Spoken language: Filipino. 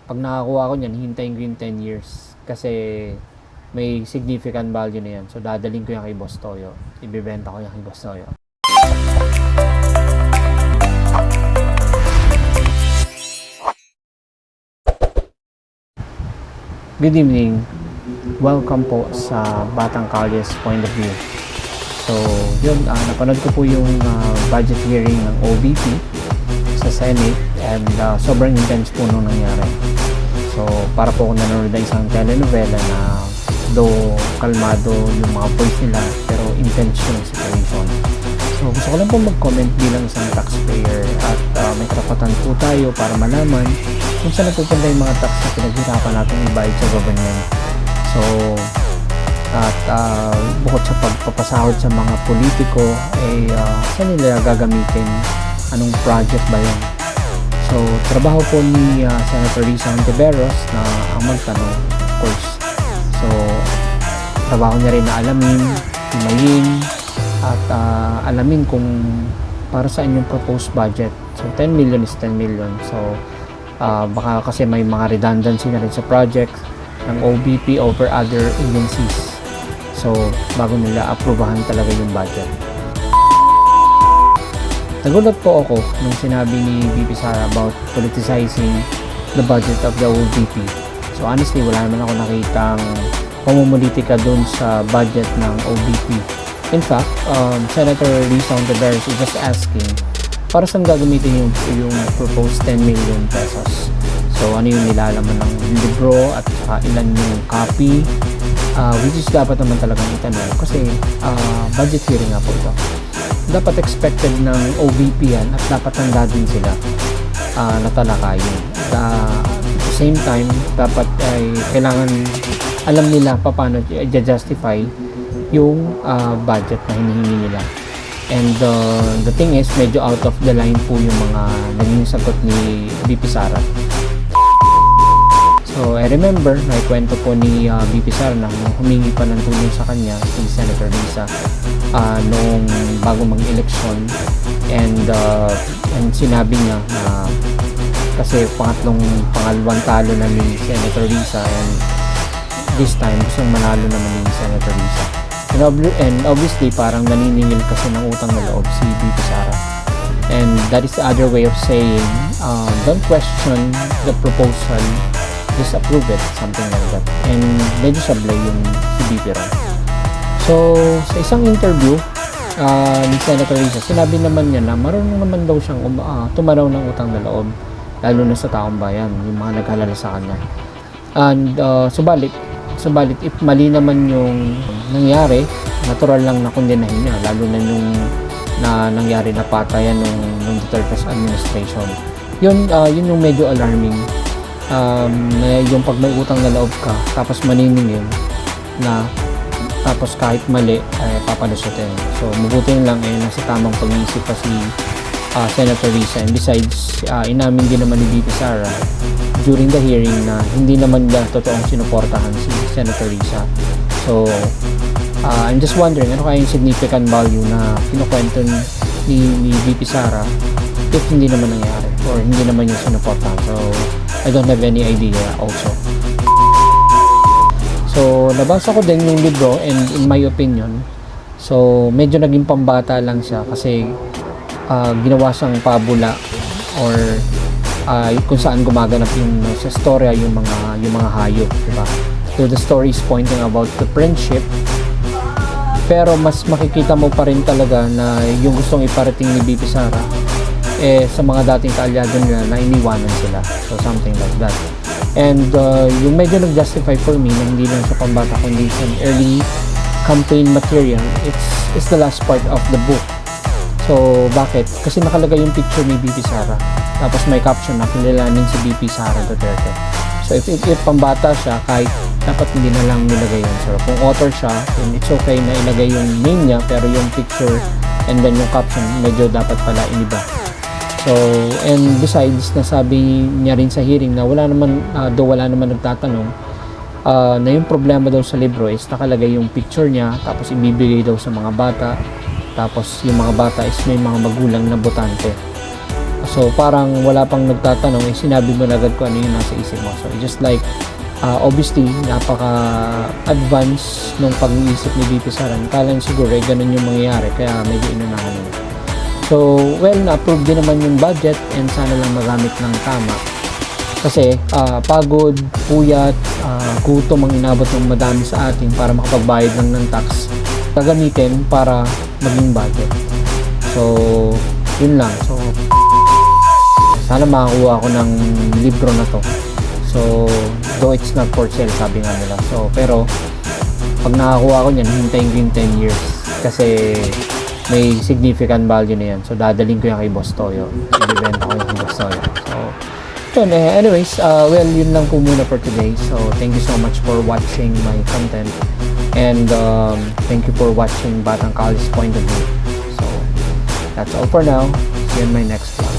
Pag nakakuha ko niyan, hintayin ko yung 10 years. Kasi may significant value na yan. So, dadaling ko yan kay Boss Toyo. Ibibenta ko yan kay Boss Toyo. Good evening. Welcome po sa Batang Kalye's Point of View. So, yun, napanood ko po yung budget hearing ng OVP sa Senate and sobrang intense po nung nangyari. So, para po ako nanonood ng isang telenovela na though kalmado yung mga voice nila pero intense yung situation. So, gusto ko lang po mag-comment bilang isang taxpayer at may karapatan po tayo para malaman kung saan napupunta yung mga tax na pinaghirapan natin ibayad sa government. So, at bukod sa pagpapasahod sa mga politiko, saan nila gagamitin? Anong project ba yun? So, trabaho po ni Senator Risa Hontiveros na ang magtanong, of course. So, trabaho niya rin na alamin, himayin, at alamin kung para saan yung proposed budget. So, 10 million is 10 million. So, baka kasi may mga redundancy na rin sa project ng OBP over other agencies. So, bago nila aprobahan talaga yung budget. Nagulat po ako nung sinabi ni VP Sara about politicizing the budget of the OBP. So, honestly, wala naman ako nakitang pamumulitika dun sa budget ng OBP. In fact, Senator Risa Hontiveros is just asking para saan gagamitin yung proposed 10 million pesos. So, ano yung nilalaman ng libro at ilan yung copy, which is dapat naman talagang itanong kasi budget hearing nga po ito. Dapat expected ng OVP yan at dapat handa din sila na talakayin. At the same time, dapat ay kailangan alam nila paano i-justify yung budget na hinihingi nila. And the thing is, medyo out of the line po yung mga naging sagot ni VP Sara. So, I remember, naikwento po ni VP Sara na humingi pa ng tulong sa kanya si Senator Risa noong bago mag-eleksyon. And sinabi niya na kasi pangalawang talo na ni Senator Risa and this time gustong manalo naman ni Senator Risa. And obviously, parang naniningil kasi ng utang na loob si VP Sara. And that is the other way of saying, don't question the proposal, just approve it, something like that. And medyo sablay yung si VP Ron. So, sa isang interview ni Senator Risa, sinabi naman niya na marunong naman daw siyang tumanaw ng utang na loob, lalo na sa taong bayan, yung mga naghalala sa kanya. And subalit, if mali naman yung nangyari, natural lang na kondenahin niya, lalo na yung nangyari na patayan nung Duterte's administration. Yun yung medyo alarming. Yung pag may utang na loob ka, tapos maniningil na, tapos kahit mali, papalusutin. So, mabuti lang nasa tamang pag-iisip pa si Senator Risa. And besides, inamin din naman ni VP Sara during the hearing na hindi naman niya totoong sinuportahan si Senator Risa. So, I'm just wondering ano kaya yung significant value na kinukwento ni VP Sara if hindi naman nangyari or hindi naman yung sinuportahan. So, I don't have any idea also. So, nabasa ko din yung libro and in my opinion, so medyo naging pambata lang siya kasi ginawa siyang pabula or kung saan gumaganap yung sa storya yung mga hayop, diba? So the story is pointing about the friendship, pero mas makikita mo pa rin talaga na yung gustong iparating ni VP Sara sa mga dating kaalyado nila na iniwanan sila. So something like that. And yung medyo nag-justify for me na hindi lang siya pambata kundi some early campaign material, it's the last part of the book. So, bakit? Kasi nakalagay yung picture ni VP Sara. Tapos may caption na kilalanin si VP Sara Duterte. So, if pambata siya, kahit dapat hindi na lang nilagay yun. So, kung author siya, then it's okay na ilagay yung name niya, pero yung picture and then yung caption, medyo dapat pala iniba. So, and besides, nasabi niya rin sa hearing na wala naman nagtatanong, na yung problema daw sa libro is nakalagay yung picture niya, tapos ibibigay daw sa mga bata. Tapos yung mga bata is may mga magulang na botante. So parang wala pang nagtatanong, sinabi mo na agad kung ano yung nasa isip mo. So just like, obviously, napaka-advance nung pag-iisip ni VP Saran. Kala niya siguro ganun yung mangyayari, kaya medyo inunahan nila. So, well, na-approve din naman yung budget and sana lang magamit ng tama. Kasi pagod, puyat, gutom ang inabot ng madami sa atin para makapagbayad lang ng tax. Gagamitin para maging budget. So, yun lang. So, sana makakuha ko ng libro na to. So, though it's not for sale, sabi nga nila. So, pero, pag nakakuha ko niyan, hintayin ko yung 10 years. Kasi, may significant value na yan. So, dadaling ko yan kay Boss Toyo. Ibibenta ko yung Boss Toyo. So, yun, anyways, well, yun lang po muna for today. So, thank you so much for watching my content. And, thank you for watching Batang College Point of View. So, that's all for now. See you in my next vlog.